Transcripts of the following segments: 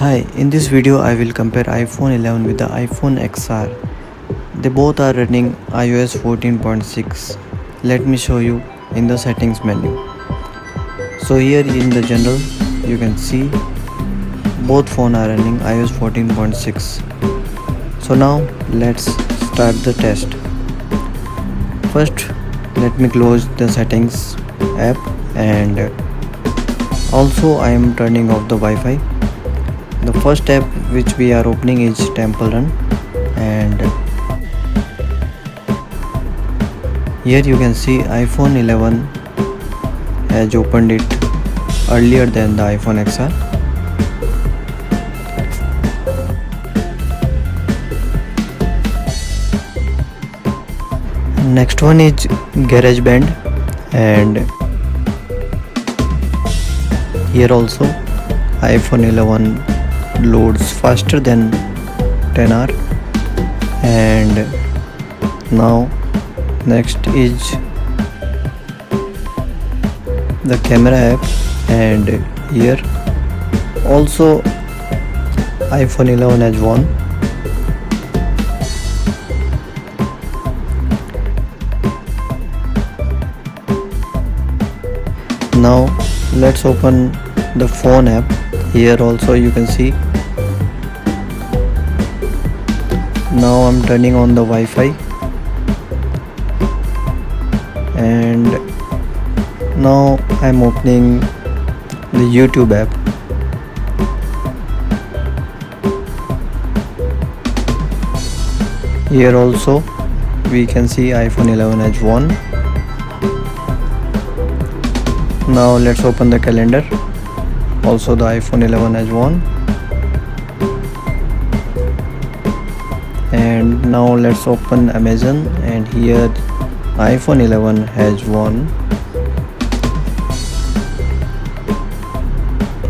Hi, in this video I will compare iPhone 11 with the iPhone XR. They both are running iOS 14.6. Let me show you in the settings menu. So here in the general you can see both phones are running iOS 14.6. So now let's start the test. First let me close the settings app, and also I am turning off the Wi-Fi. The first app which we are opening is Temple Run, and here you can see iPhone 11 has opened it earlier than the iPhone XR. Next one is GarageBand, and here also iPhone 11 loads faster than 10R. And now next is the camera app, and here also iPhone 11 has one. Now let's open the phone app. Here also you can see. Now I'm turning on the Wi-Fi, and now I'm opening the YouTube app. Here also we can see iPhone 11 has one. Now let's open the calendar. Also the iPhone 11 has one. And now let's open Amazon, and here iPhone 11 has one.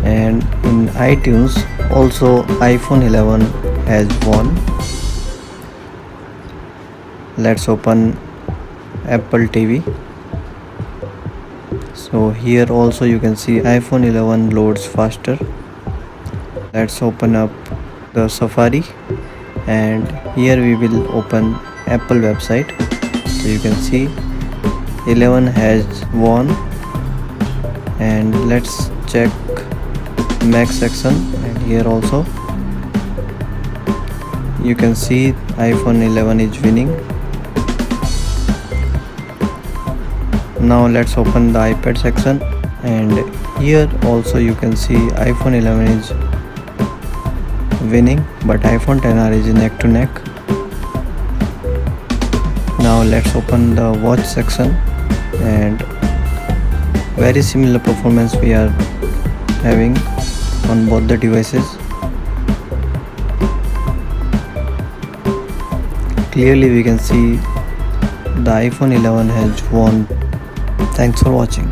And in iTunes also iPhone 11 has one. Let's open Apple TV. So here also you can see iPhone 11 loads faster. Let's open up the Safari, and here we will open Apple website. So you can see 11 has one. And let's check Mac section, and here also you can see iPhone 11 is winning. Now let's open the iPad section, and here also you can see iPhone 11 is winning, but iPhone XR is neck to neck. Now let's open the watch section, and very similar performance we are having on both the devices. Clearly we can see the iPhone 11 has won. Thanks for watching.